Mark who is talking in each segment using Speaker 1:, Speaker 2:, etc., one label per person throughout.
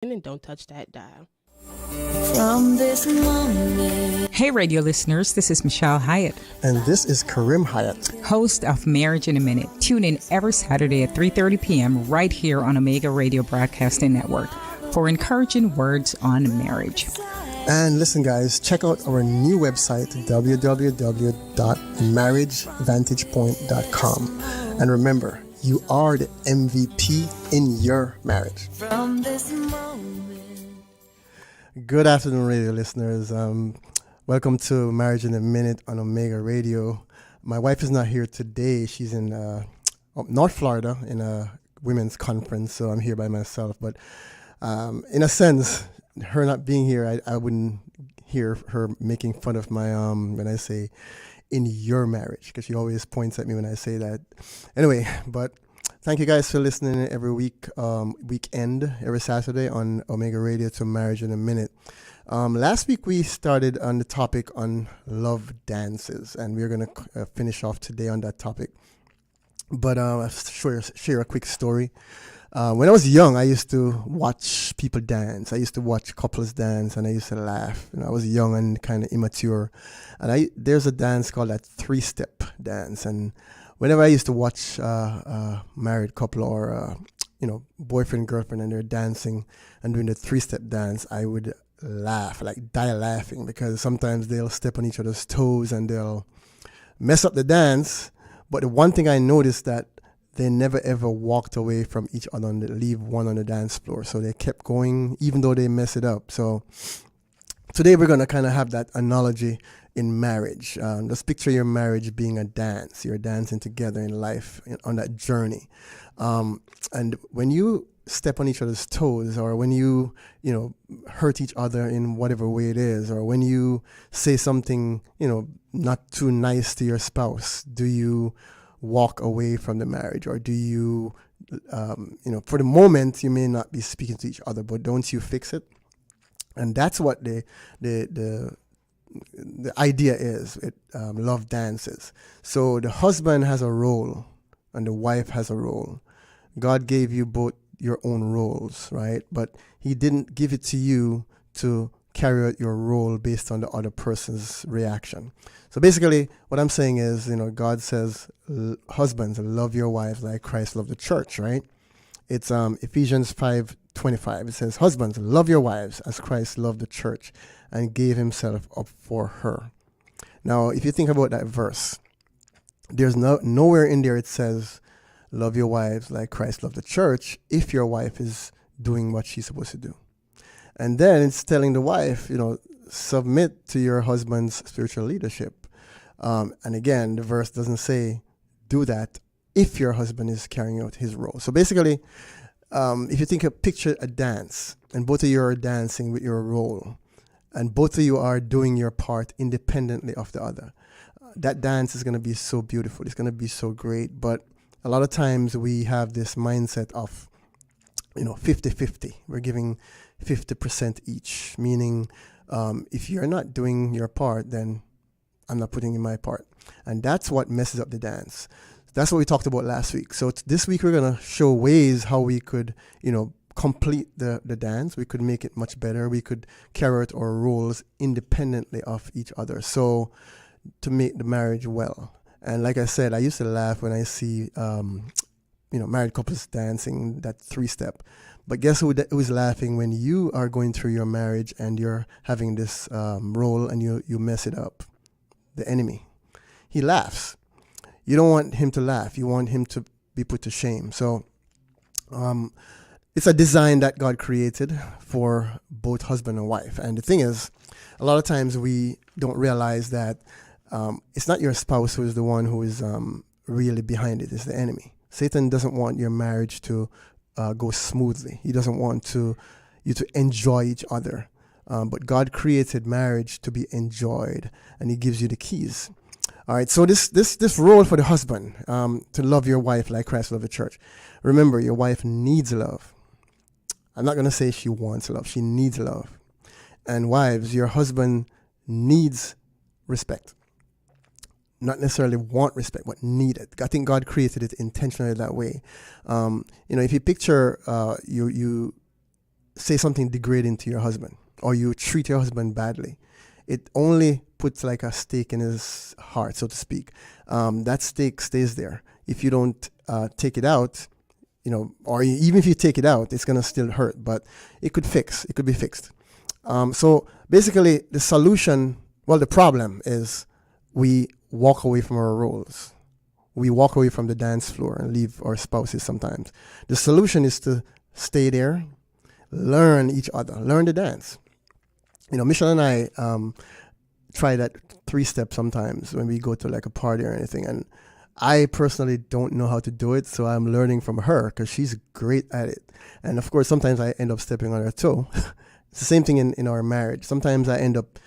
Speaker 1: and don't touch that dial.
Speaker 2: From this moment.
Speaker 3: Hey, radio listeners, this is Michelle Hyatt.
Speaker 4: And this is Karim Hyatt,
Speaker 3: host of Marriage in a Minute. Tune in every Saturday at 3:30 p.m. right here on Omega Radio Broadcasting Network for encouraging words on marriage.
Speaker 4: And listen, guys, check out our new website, www.marriagevantagepoint.com. And remember, you are the MVP in your marriage.
Speaker 2: From this moment.
Speaker 4: Good afternoon, radio listeners. Welcome to Marriage in a Minute on Omega Radio. My wife is not here today. She's in North Florida in a women's conference, so I'm here by myself. But in a sense, her not being here, I wouldn't hear her making fun of my when I say in your marriage, because she always points at me when I say that. Anyway, but thank you guys for listening every weekend, every Saturday on Omega Radio to Marriage in a Minute. Last week we started on the topic on love dances, and we're going to finish off today on that topic. But I'll share a quick story. When I was young, I used to watch people dance. I used to watch couples dance, and I used to laugh. I was young and kind of immature. And there's a dance called that three-step dance. And whenever I used to watch a married couple or boyfriend, girlfriend, and they're dancing and doing the three-step dance, I would laugh, like die laughing, because sometimes they'll step on each other's toes and they'll mess up the dance. But the one thing I noticed that they never ever walked away from each other and leave one on the dance floor. So they kept going even though they mess it up. So today we're going to kind of have that analogy in marriage. Just picture your marriage being a dance. You're dancing together in life on that journey. And when you step on each other's toes, or when you hurt each other in whatever way it is, or when you say something, not too nice to your spouse, do you walk away from the marriage, or do you, for the moment you may not be speaking to each other, but don't you fix it? And that's what the idea is. Love dances. So the husband has a role and the wife has a role. God gave you both your own roles, right? But he didn't give it to you to carry out your role based on the other person's reaction. So basically what I'm saying is, God says, husbands, love your wives like Christ loved the church, right? It's Ephesians 5:25. It says, husbands, love your wives as Christ loved the church and gave himself up for her. Now, if you think about that verse, there's nowhere in there it says, love your wives like Christ loved the church if your wife is doing what she's supposed to do. And then it's telling the wife, submit to your husband's spiritual leadership. And again, the verse doesn't say do that if your husband is carrying out his role. So basically, if you picture a dance, and both of you are dancing with your role, and both of you are doing your part independently of the other, that dance is going to be so beautiful. It's going to be so great. But a lot of times we have this mindset of, 50-50. We're giving 50% each, meaning if you're not doing your part, then I'm not putting in my part. And that's what messes up the dance. That's what we talked about last week. So this week we're going to show ways how we could, complete the dance. We could make it much better. We could carry out our roles independently of each other. So to make the marriage well. And like I said, I used to laugh when I see, married couples dancing that three-step. But guess who's laughing when you are going through your marriage and you're having this role and you mess it up? The enemy. He laughs. You don't want him to laugh. You want him to be put to shame. So it's a design that God created for both husband and wife. And the thing is, a lot of times we don't realize that it's not your spouse who is the one who is really behind it. It's the enemy. Satan doesn't want your marriage to go smoothly. He doesn't want you to enjoy each other. But God created marriage to be enjoyed, and he gives you the keys. All right, so this role for the husband, to love your wife like Christ loved the church. Remember, your wife needs love. I'm not going to say she wants love. She needs love. And wives, your husband needs respect. Not necessarily want respect, but need it. I think God created it intentionally that way. If you picture you say something degrading to your husband, or you treat your husband badly, it only puts like a stake in his heart, so to speak. That stake stays there. If you don't take it out, or even if you take it out, it's gonna still hurt, but it could be fixed. So basically the problem is we walk away from our roles. We walk away from the dance floor and leave our spouses sometimes. The solution is to stay there, learn each other, learn the dance. Michelle and I try that 3-step sometimes when we go to like a party or anything. And I personally don't know how to do it, so I'm learning from her because she's great at it. And of course, sometimes I end up stepping on her toe. It's the same thing in our marriage. Sometimes I end up,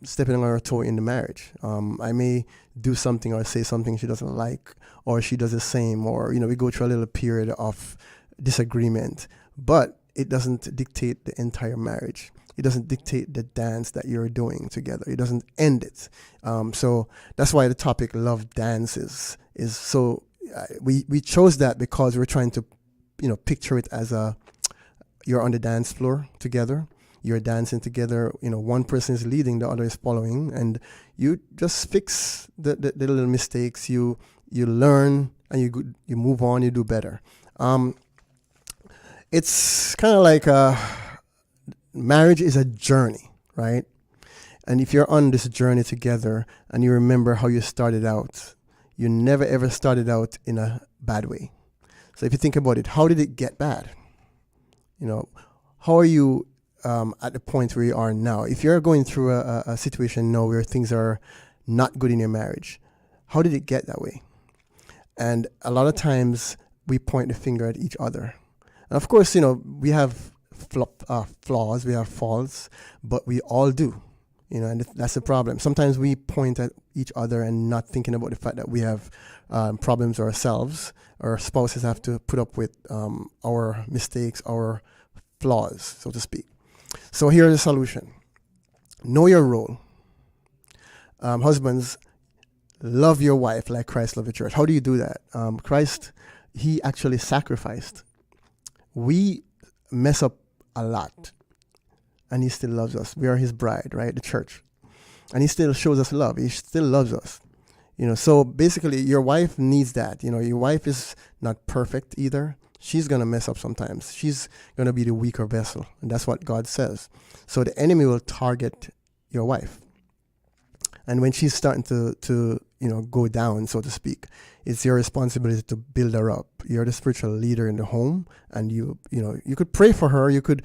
Speaker 4: stepping on her toe in the marriage. I may do something or say something she doesn't like, or she does the same, or, we go through a little period of disagreement, but it doesn't dictate the entire marriage. It doesn't dictate the dance that you're doing together. It doesn't end it. So that's why the topic Love Dances is so, we chose that because we're trying to, picture it as you're on the dance floor together. You're dancing together, one person is leading, the other is following, and you just fix the little mistakes. You learn, and you move on, you do better. It's kind of like marriage is a journey, right? And if you're on this journey together and you remember how you started out, you never ever started out in a bad way. So if you think about it, how did it get bad? How are you at the point where you are now? If you're going through a situation now where things are not good in your marriage, how did it get that way? And a lot of times we point the finger at each other. And of course, we have flaws, we have faults, but we all do, and that's the problem. Sometimes we point at each other and not thinking about the fact that we have problems ourselves. Our spouses have to put up with our mistakes, our flaws, so to speak. So here's the solution. Know your role. Husbands, love your wife like Christ loved the church. How do you do that? Christ, he actually sacrificed. We mess up a lot, and he still loves us. We are his bride, right? The church. And he still shows us love. He still loves us. So basically your wife needs that. Your wife is not perfect either. She's going to mess up sometimes. She's going to be the weaker vessel. And that's what God says. So the enemy will target your wife. And when she's starting to go down, so to speak, it's your responsibility to build her up. You're the spiritual leader in the home, and you could pray for her. You could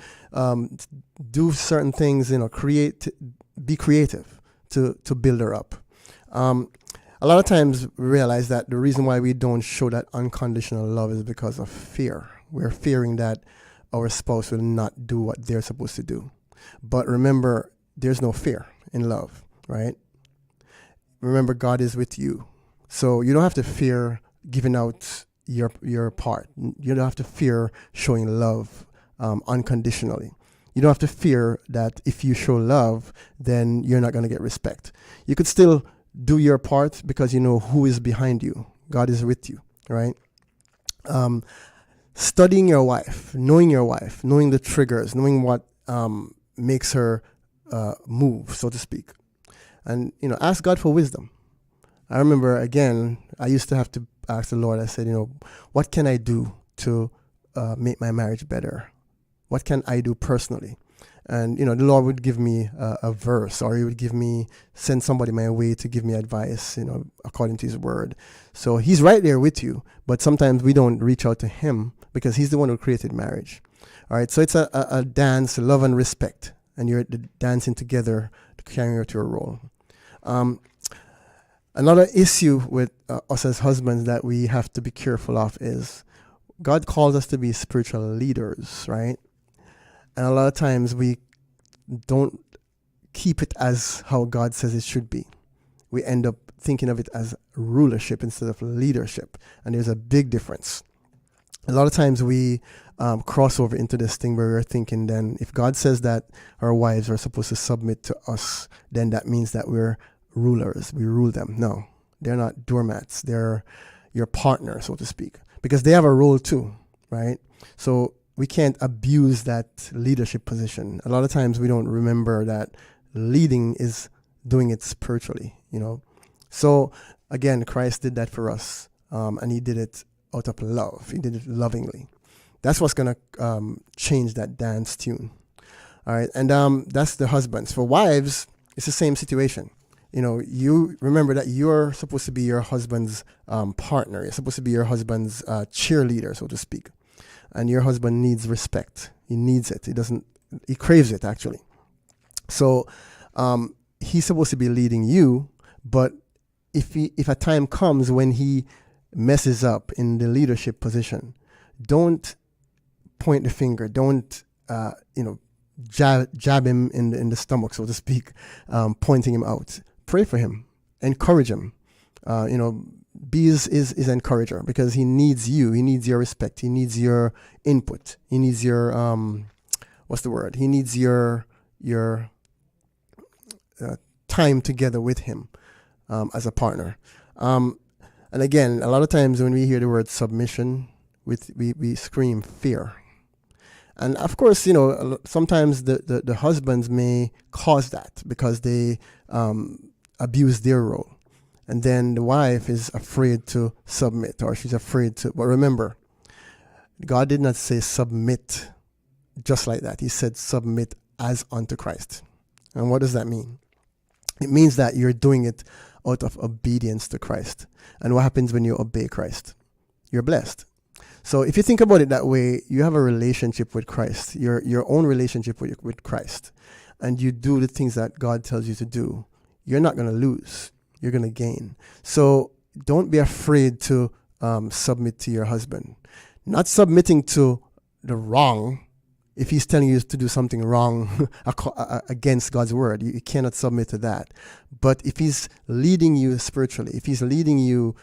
Speaker 4: do certain things, be creative to build her up. A lot of times we realize that the reason why we don't show that unconditional love is because of fear. We're fearing that our spouse will not do what they're supposed to do. But remember, there's no fear in love, right? Remember, God is with you. So you don't have to fear giving out your part. You don't have to fear showing love unconditionally. You don't have to fear that if you show love, then you're not going to get respect. You could still do your part because you know who is behind you. God is with you, right? Studying your wife, knowing the triggers, knowing what makes her move, so to speak. And, ask God for wisdom. I remember, again, I used to have to ask the Lord, I said, what can I do to make my marriage better? What can I do personally? And, the Lord would give me a verse, or he would send somebody my way to give me advice, according to his word. So he's right there with you, but sometimes we don't reach out to him because he's the one who created marriage. All right. So it's a dance, love and respect, and you're dancing together to carry out your role. Another issue with us as husbands that we have to be careful of is God calls us to be spiritual leaders, right? And a lot of times we don't keep it as how God says it should be. We end up thinking of it as rulership instead of leadership. And there's a big difference. A lot of times we cross over into this thing where we're thinking then if God says that our wives are supposed to submit to us, then that means that we're rulers. We rule them. No, they're not doormats. They're your partner, so to speak, because they have a role too, right? So we can't abuse that leadership position. A lot of times we don't remember that leading is doing it spiritually, So again, Christ did that for us, and he did it out of love. He did it lovingly. That's what's going to change that dance tune. All right, and that's the husbands. For wives, it's the same situation. You remember that you're supposed to be your husband's partner. You're supposed to be your husband's cheerleader, so to speak. And your husband needs respect. He needs it. He craves it, actually. So he's supposed to be leading you, but if a time comes when he messes up in the leadership position, don't point the finger. Don't, jab him in the stomach, so to speak, pointing him out. Pray for him. Encourage him. Be his encourager, because he needs you. He needs your respect. He needs your input. He needs your, He needs your time together with him as a partner. And again, a lot of times when we hear the word submission, we scream fear. And of course, sometimes the husbands may cause that because they abuse their role. And then the wife is afraid to submit, or she's afraid to. But remember, God did not say submit just like that. He said submit as unto Christ. And what does that mean? It means that you're doing it out of obedience to Christ. And what happens when you obey Christ? You're blessed. So if you think about it that way, you have a relationship with Christ, your own relationship with Christ, and you do the things that God tells you to do. You're not going to lose. You're going to gain. So don't be afraid to submit to your husband. Not submitting to the wrong. If he's telling you to do something wrong against God's word, you cannot submit to that. But if he's leading you spiritually, if he's leading you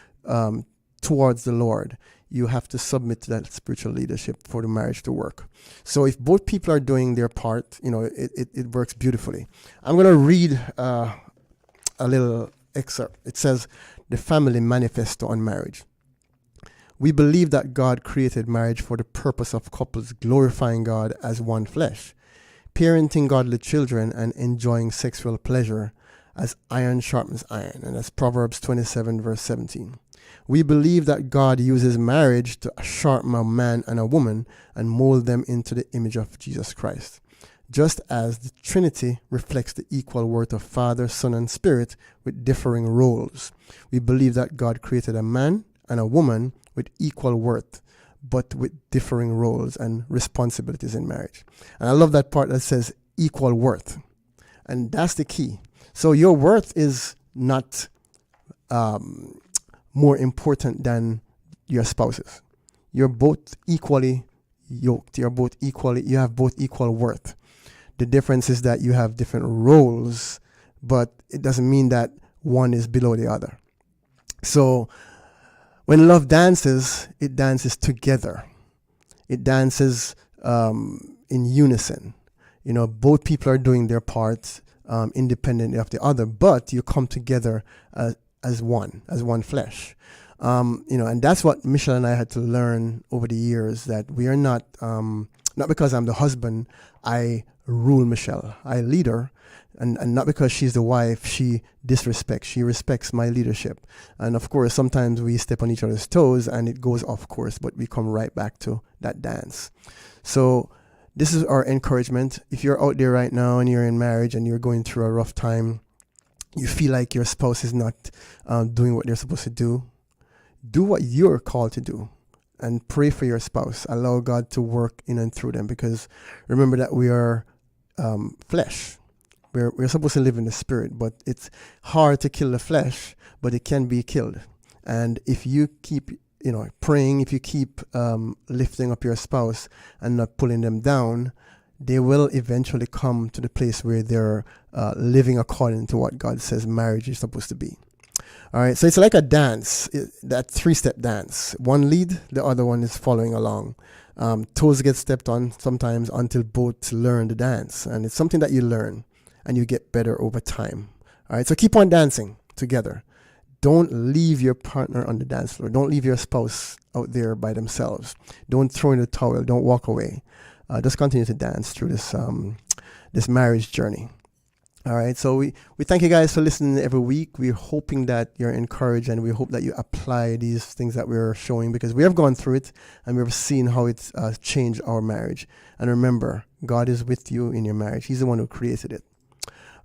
Speaker 4: towards the Lord, you have to submit to that spiritual leadership for the marriage to work. So if both people are doing their part, it works beautifully. I'm going to read a little excerpt. It says, the Family Manifesto on Marriage. We believe that God created marriage for the purpose of couples glorifying God as one flesh, parenting godly children, and enjoying sexual pleasure as iron sharpens iron. And that's Proverbs 27, verse 17. We believe that God uses marriage to sharpen a man and a woman and mold them into the image of Jesus Christ. Just as the Trinity reflects the equal worth of Father, Son, and Spirit with differing roles, we believe that God created a man and a woman with equal worth, but with differing roles and responsibilities in marriage. And I love that part that says equal worth. And that's the key. So your worth is not more important than your spouse's. You're both equally yoked. You have both equal worth. The difference is that you have different roles, but it doesn't mean that one is below the other. So when love dances, it dances together. It dances in unison. Both people are doing their parts independently of the other, but you come together as one flesh. And that's what Michelle and I had to learn over the years, that we are not because I'm the husband, I rule Michelle. I lead her. And not because she's the wife, she disrespects. She respects my leadership. And of course, sometimes we step on each other's toes and it goes off course, but we come right back to that dance. So this is our encouragement. If you're out there right now and you're in marriage and you're going through a rough time, you feel like your spouse is not doing what they're supposed to do what you're called to do, and pray for your spouse. Allow God to work in and through them, because remember that we are flesh. We're supposed to live in the spirit, but it's hard to kill the flesh, but it can be killed. And if you keep praying, if you keep lifting up your spouse and not pulling them down, they will eventually come to the place where they're living according to what God says marriage is supposed to be. All right, so it's like a dance, that 3-step dance. One lead, the other one is following along. Toes get stepped on sometimes until both learn the dance. And it's something that you learn and you get better over time. All right, so keep on dancing together. don't leave your partner on the dance floor. Don't leave your spouse out there by themselves. Don't throw in the towel. Don't walk away. Just continue to dance through this marriage journey. All right. So we thank you guys for listening every week. We're hoping that you're encouraged, and we hope that you apply these things that we're showing, because we have gone through it and we've seen how it's changed our marriage. And remember, God is with you in your marriage. He's the one who created it.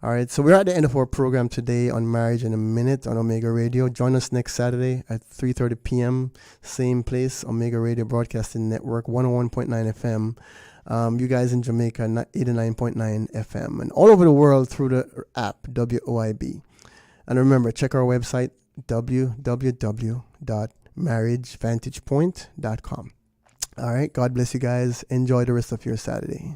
Speaker 4: All right, so we're at the end of our program today on Marriage in a Minute on Omega Radio. Join us next Saturday at 3:30 p.m., same place, Omega Radio Broadcasting Network, 101.9 FM. You guys in Jamaica, 89.9 FM, and all over the world through the app, WOIB. And remember, check our website, www.marriagevantagepoint.com. All right, God bless you guys. Enjoy the rest of your Saturday.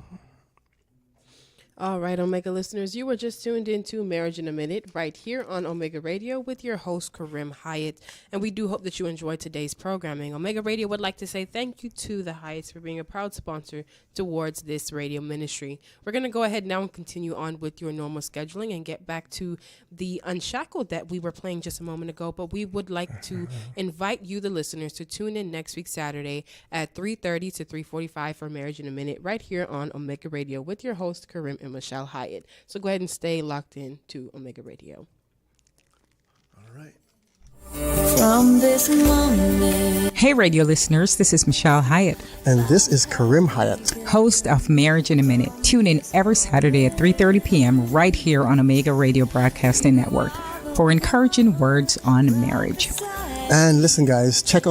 Speaker 1: All right, Omega listeners, you were just tuned into Marriage in a Minute right here on Omega Radio with your host, Karim Hyatt. And we do hope that you enjoyed today's programming. Omega Radio would like to say thank you to the Hyatts for being a proud sponsor towards this radio ministry. We're going to go ahead now and continue on with your normal scheduling and get back to the Unshackled that we were playing just a moment ago. But we would like to invite you, the listeners, to tune in next week, Saturday at 3:30 to 3:45 for Marriage in a Minute right here on Omega Radio with your host, Karim and Michelle Hyatt. So go ahead and stay locked in to Omega Radio.
Speaker 4: All right.
Speaker 2: From this moment.
Speaker 3: Hey, radio listeners, this is Michelle Hyatt,
Speaker 4: And this is Karim Hyatt.
Speaker 3: host of Marriage in a Minute. Tune in every Saturday at 3:30 p.m. right here on Omega Radio Broadcasting Network for encouraging words on marriage.
Speaker 4: And listen, guys, check out